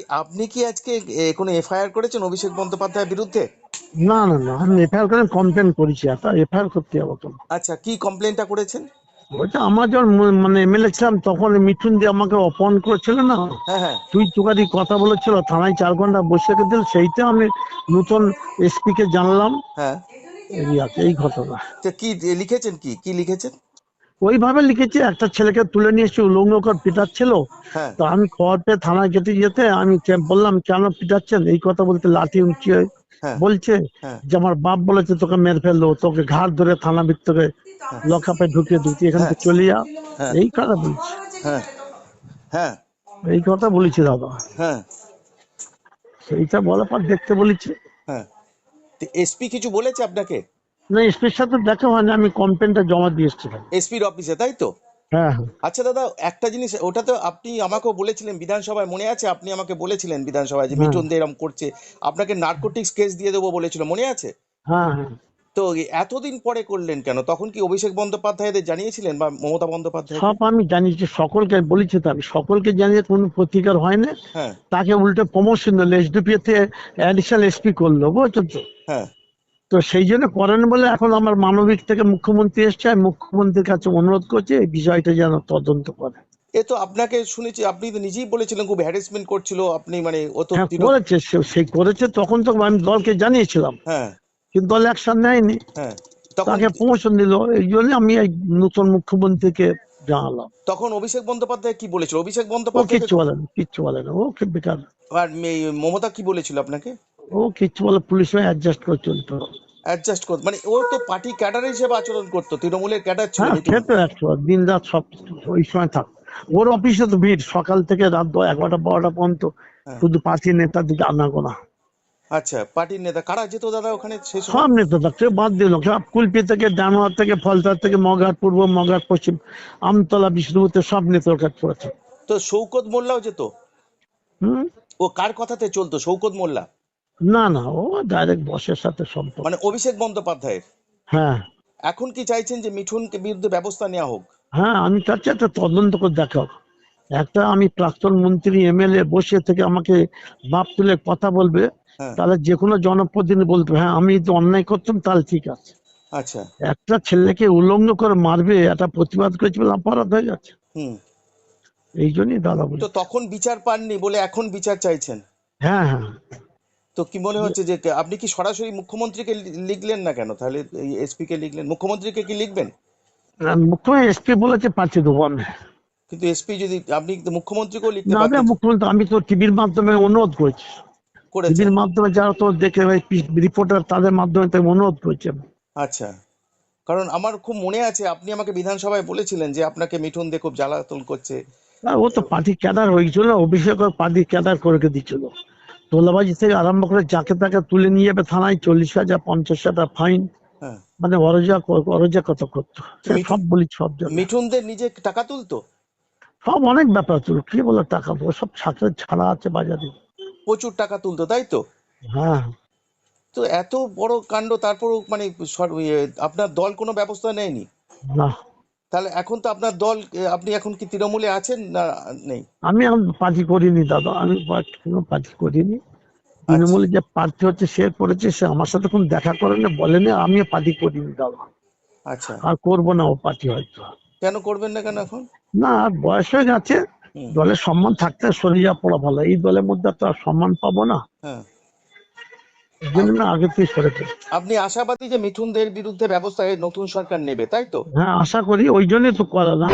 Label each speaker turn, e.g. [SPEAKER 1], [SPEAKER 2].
[SPEAKER 1] আপনি কি আজকে কোনো এফআইআর করেছেন অভিষেক বন্দ্যোপাধ্যায়ের বিরুদ্ধে?
[SPEAKER 2] না না না, আমি এফআইআর করে কমপ্লেন করেছি। একটা এফআইআর করতে যাবো তো?
[SPEAKER 1] আচ্ছা, কি কমপ্লেনটা করেছেন?
[SPEAKER 2] ওইটা আমার যখন মানে এমএলএ ছিলাম তখন মিঠুন দিয়ে আমাকে অপমান করেছিল না,
[SPEAKER 1] হ্যাঁ, হ্যাঁ,
[SPEAKER 2] তুই তুকারি কথা বলেছিল, থানায় 4 ঘন্টা বসে রেখে দিল, সেইটা আমি নতুন এসপি কে জানলাম।
[SPEAKER 1] হ্যাঁ।
[SPEAKER 2] এই ঘটনা
[SPEAKER 1] তো কি লিখেছেন, কি কি লিখেছেন?
[SPEAKER 2] ওইভাবে লিখেছি, একটা ছেলেকে তুলে নিয়ে এসে উলঙ্গ করে পিটাচ্ছিল।
[SPEAKER 1] হ্যাঁ,
[SPEAKER 2] তো আমি খবর পেয়ে থানায় যেতে যেতে আমি বললাম, কেন পিটাচ্ছেন? এই কথা বলতে লাঠি উঁচিয়ে
[SPEAKER 1] হ্যাঁ,
[SPEAKER 2] বলছে
[SPEAKER 1] হ্যাঁ,
[SPEAKER 2] যে আমার বাপ বলেছে তোকে মেরে ফেললো, তোকে ঘাড় ধরে থানা ভিতরে লকআপে ঢুকিয়ে দিচ্ছি, এখান
[SPEAKER 1] হ্যাঁ,
[SPEAKER 2] থেকে চলে যা।
[SPEAKER 1] হ্যাঁ,
[SPEAKER 2] এই কথা বলছি,
[SPEAKER 1] হ্যাঁ, হ্যাঁ,
[SPEAKER 2] এই কথা বলেছি দাদা।
[SPEAKER 1] হ্যাঁ,
[SPEAKER 2] সেইটা বলার পর দেখতে বলেছি।
[SPEAKER 1] হ্যাঁ। তো এসপি কিছু বলেছে আপনাকে?
[SPEAKER 2] না, এসপির সাথে দেখা হয়নি, আমি কমপ্লেনটা জমা দিয়ে এসেছিলাম।
[SPEAKER 1] এসপির অফিসে, তাই তো?
[SPEAKER 2] হ্যাঁ হ্যাঁ
[SPEAKER 1] আচ্ছা দাদা, একটা জিনিস, ওটা তো আপনি আমাকেও বলেছিলেন বিধানসভায়, মনে আছে? আপনি আমাকে বলেছিলেন বিধানসভায় যে
[SPEAKER 2] হ্যাঁ
[SPEAKER 1] মিঠুন দে এরম করছে, আপনাকে নার্কোটিক্স কেস দিয়ে দেবো বলেছিল, মনে আছে?
[SPEAKER 2] হ্যাঁ হ্যাঁ।
[SPEAKER 1] তো এতদিন পরে করলেন কেন? তখন কি অভিষেক বন্দ্যোপাধ্যায়দের জানিয়েছিলেন বা মমতা বন্দ্যোপাধ্যায়কে?
[SPEAKER 2] সব আমি জানিয়েছি, সকলকে বলেছি, তো আমি সকলকে জানিয়ে কোনো প্রতিকার হয় না।
[SPEAKER 1] হ্যাঁ,
[SPEAKER 2] তাকে উল্টে প্রমোশন দিল, এসডিপি তে অ্যাডিশনাল এসপি করলো, বুঝছো তো?
[SPEAKER 1] হ্যাঁ।
[SPEAKER 2] তো সেই জন্য করেন বলে এখন আমার মানবিক থেকে মুখ্যমন্ত্রী এসছে, আমি মুখ্যমন্ত্রীর কাছে অনুরোধ করছি এই বিষয়টা যেন তদন্ত করে।
[SPEAKER 1] এ তো আপনাকে শুনেছি, আপনি তো নিজেই বলেছিলেন খুব হ্যারাসমেন্ট করছিল, আপনি মানে ও তো
[SPEAKER 2] হ্যাঁ করেছে, সেই করেছে, তখন তো আমি দলকে জানিয়েছিলাম,
[SPEAKER 1] হ্যাঁ,
[SPEAKER 2] কিন্তু দল অ্যাকশন নেয়নি।
[SPEAKER 1] হ্যাঁ। তখন
[SPEAKER 2] তাকে প্রমোশন দিল, এই জন্য আমি এই নতুন মুখ্যমন্ত্রীকে জানালাম।
[SPEAKER 1] তখন অভিষেক বন্দ্যোপাধ্যায় কি বলেছিল? অভিষেক
[SPEAKER 2] ও
[SPEAKER 1] বন্দ্যোপাধ্যায়কে
[SPEAKER 2] কিচ্ছু বলেন, কিচ্ছু বলেন, ও কি বেকার।
[SPEAKER 1] আর মমতা কি বলেছিল আপনাকে?
[SPEAKER 2] ও কিচ্ছু বলে, পুলিশে অ্যাডজাস্ট করে চলতো।
[SPEAKER 1] অ্যাডজাস্ট করতে মানে ও তো পার্টি ক্যাডার হিসেবে আচরণ করতো, তৃণমূলের ক্যাডার ছিল
[SPEAKER 2] হ্যাঁ
[SPEAKER 1] মিঠুন।
[SPEAKER 2] সে তো একশো দিন রাত সব ওই সময় থাক। ওর অফিসে তো ভিড় সকাল থেকে রাত 11টা 12টা পর্যন্ত,
[SPEAKER 1] হ্যাঁ।
[SPEAKER 2] শুধু পার্টি নেতাদের আনাগোনা।
[SPEAKER 1] আচ্ছা, পার্টির নেতা কারা যেত দাদা ওখানে সেই সময়?
[SPEAKER 2] সব নেতা থাকছে, বাদ দিল সব, কুলপি থেকে ডানোয়ার থেকে ফলতার থেকে মগহাট পূর্ব, মগহাট পশ্চিম, আমতলা, বিষ্ণুপুর, সব নেতার কাজ করেছে।
[SPEAKER 1] তো শৌকত মোল্লাও যেত?
[SPEAKER 2] হম।
[SPEAKER 1] ও কার কথাতে চলতো শৌকত মোল্লা?
[SPEAKER 2] না না, ও ডাইরেক্ট বসের সাথে সম্পর্ক।
[SPEAKER 1] মানে অভিষেক বন্দ্যোপাধ্যায়ের?
[SPEAKER 2] হ্যাঁ
[SPEAKER 1] এখন কি চাইছেন যে মিঠুনকে বিরুদ্ধে ব্যবস্থা নেওয়া হোক?
[SPEAKER 2] হ্যাঁ, আমি চাচ্ছি একটা তদন্ত করে দেখা হোক। একটা আমি প্রাক্তন মন্ত্রী এমএলএ বসে থেকে আমাকে বাপ তুলে কথা বলবে,
[SPEAKER 1] হ্যাঁ।
[SPEAKER 2] তাহলে যে কোনো জনপ্রতিনিধি বলতে হবে, হ্যাঁ আমি তো অন্যায় করতাম, তাহলে ঠিক আছে।
[SPEAKER 1] আচ্ছা।
[SPEAKER 2] একটা ছেলেকে উলঙ্গ করে মারবে, একটা প্রতিবাদ করেছে বলে অপরাধ হয়ে যাচ্ছে।
[SPEAKER 1] হুম।
[SPEAKER 2] এই জন্যই দাদা
[SPEAKER 1] তো
[SPEAKER 2] বলেছে।
[SPEAKER 1] তখন বিচার পাননি বলে এখন বিচার চাইছেন?
[SPEAKER 2] হ্যাঁ হ্যাঁ।
[SPEAKER 1] তো কি মনে হচ্ছে যে আপনি কি সরাসরি মুখ্যমন্ত্রীকে লিখলেন না কেন তাহলে? এসপি কে লিখলেন, মুখ্যমন্ত্রীকে কি লিখবেন?
[SPEAKER 2] মুখ্যমন্ত্রী এসপি বলেছে পাঠিয়ে দেবো আমি।
[SPEAKER 1] কিন্তু এসপি যদি, আপনি তো মুখ্যমন্ত্রীকেও লিখতে
[SPEAKER 2] না না,
[SPEAKER 1] পারতেন।
[SPEAKER 2] মুখ্যমন্ত্রী আমি তো টিভির মাধ্যমে অনুরোধ করেছি।
[SPEAKER 1] করেছেন?
[SPEAKER 2] টিভির মাধ্যমে যারা তো দেখে রিপোর্টার, তাদের মাধ্যমে তো অনুরোধ করেছি।
[SPEAKER 1] আচ্ছা। কারণ আমার খুব মনে আছে আপনি আমাকে বিধানসভায় বলেছিলেন যে আপনাকে মিঠুন দে খুব জ্বালাতন করছে।
[SPEAKER 2] আর ও তো পার্টি ক্যাডার হয়েছিল, অভিষেক পার্টি ক্যাডার করে রেখে দিচ্ছিল। তোলাবাজি থেকে আরম্ভ করে যাকে তাকে তুলে নিয়ে যাবে থানায়, 40,000 50,000 ফাইন,
[SPEAKER 1] হ্যাঁ।
[SPEAKER 2] মানে অরজা কত করতো,
[SPEAKER 1] তো
[SPEAKER 2] সে সব বলি, সব জায়গায়
[SPEAKER 1] মিঠুনদের নিজে টাকা তুলতো?
[SPEAKER 2] সব অনেক ব্যাপার ছিল, কি বলে টাকা দেবো, সব ছাত্রের ছাড়া আছে বাজারে।
[SPEAKER 1] প্রচুর টাকা তুলতো, তাই তো?
[SPEAKER 2] হ্যাঁ।
[SPEAKER 1] তো এত বড় কাণ্ড, তারপরও মানে আপনার দল কোনো ব্যবস্থা নেয়নি?
[SPEAKER 2] না,
[SPEAKER 1] তাহলে এখন তো আপনার দল, আপনি এখন কি তৃণমূলে আছেন না? নেই?
[SPEAKER 2] আমি এখন পার্টি করিনি দাদা, আমি কোনো পার্টি করিনি।
[SPEAKER 1] আচ্ছা।
[SPEAKER 2] তৃণমূলে যে প্রার্থী হচ্ছে সে করেছে, সে আমার সাথে কোনো দেখা করেনি, বলেনি, আমিও পার্টি করিনি দাদা।
[SPEAKER 1] আচ্ছা।
[SPEAKER 2] আর করবো না ও পার্টি হয়তো।
[SPEAKER 1] কেন করবেন না কেন এখন?
[SPEAKER 2] না, আর বয়স হয়ে গেছে,
[SPEAKER 1] হুম।
[SPEAKER 2] দলের সম্মান থাকতে সরে যাওয়া পড়া ভালো, এই দলের মধ্যে তো আর সম্মান পাবো না,
[SPEAKER 1] হ্যাঁ।
[SPEAKER 2] এই জন্য
[SPEAKER 1] আপ-
[SPEAKER 2] আমি আগে থেকে সরেছি।
[SPEAKER 1] আপনি আশাবাদী যে মিঠুনদের বিরুদ্ধে ব্যবস্থা এই নতুন সরকার নেবে, তাই তো?
[SPEAKER 2] হ্যাঁ আশা করি, ওই জন্যই তো করা না।